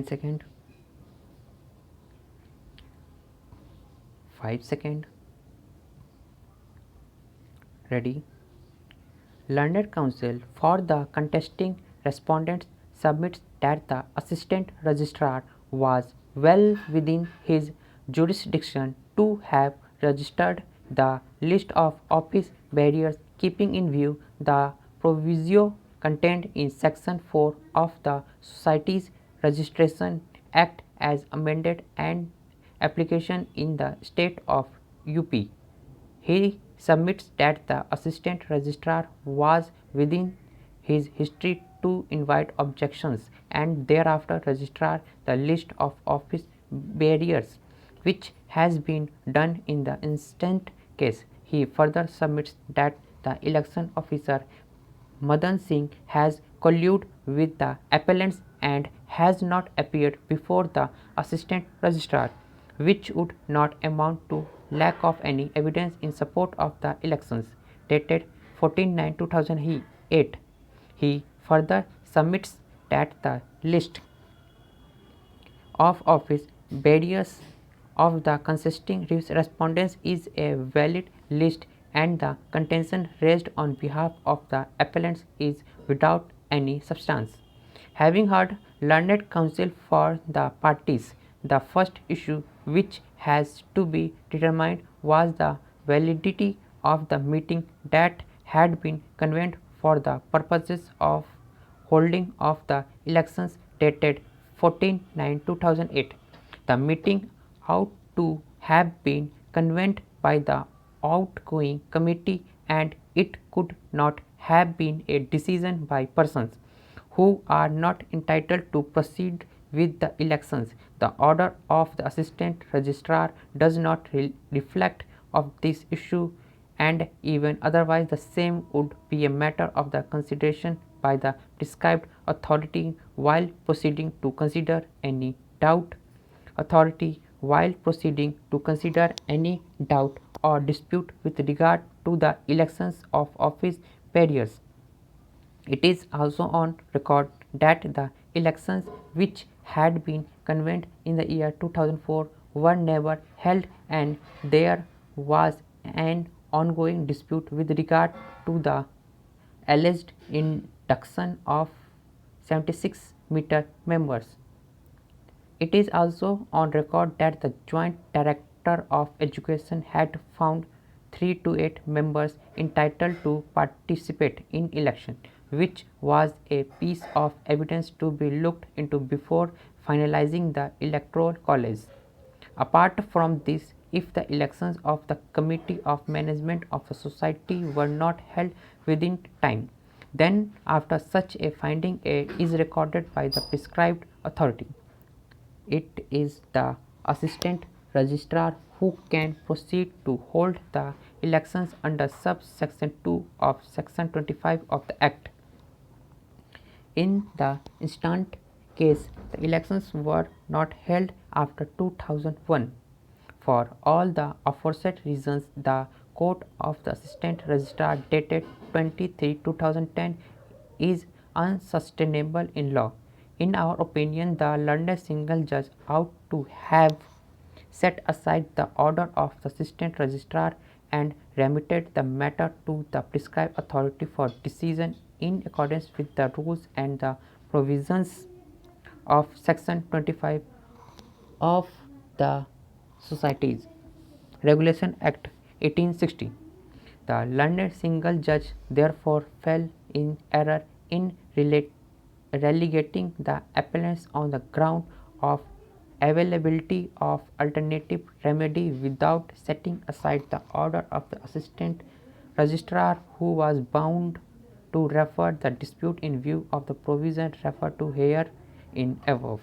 second, 5 second. Ready. Learned counsel for the contesting respondents submits that the assistant registrar was well within his jurisdiction to have registered the list of office bearers, keeping in view the proviso contained in section 4 of the Societies Registration Act as amended and application in the state of UP. He submits that the assistant registrar was within his history to invite objections and thereafter register the list of office bearers, which has been done in the instant case. He further submits that the election officer Madan Singh has colluded with the appellants and has not appeared before the assistant registrar, which would not amount to lack of any evidence in support of the elections, dated 14/9/2008. He further submits that the list of office bearers of the contesting respondents is a valid list and the contention raised on behalf of the appellants is without any substance. Having heard learned counsel for the parties, the first issue which has to be determined was the validity of the meeting that had been convened for the purposes of holding of the elections dated 14/9/2008. The meeting ought to have been convened by the outgoing committee and it could not have been a decision by persons who are not entitled to proceed with the elections. The order of the assistant registrar does not reflect of this issue and even otherwise the same would be a matter of the consideration by the prescribed authority while proceeding to consider any doubt or dispute with regard to the elections of office bearers. It is also on record that the elections which had been convened in the year 2004 were never held and there was an ongoing dispute with regard to the alleged induction of 76 meter members. It is also on record that the Joint Director of Education had found 3 to 8 members entitled to participate in election, which was a piece of evidence to be looked into before finalizing the electoral college. Apart from this, if the elections of the Committee of Management of the Society were not held within time, then after such a finding is recorded by the prescribed authority. It is the assistant registrar who can proceed to hold the elections under subsection 2 of section 25 of the Act. In the instant case, the elections were not held after 2001. For all the aforesaid reasons, the Court of the Assistant Registrar dated 23/2010 is unsustainable in law. In our opinion, the learned single judge ought to have set aside the order of the Assistant Registrar and remitted the matter to the prescribed authority for decision in accordance with the rules and the provisions of section 25 of the Societies Regulation Act 1860. The learned single judge therefore fell in error in relegating the appellants on the ground of availability of alternative remedy without setting aside the order of the assistant registrar who was bound to refer the dispute in view of the provision referred to here in above.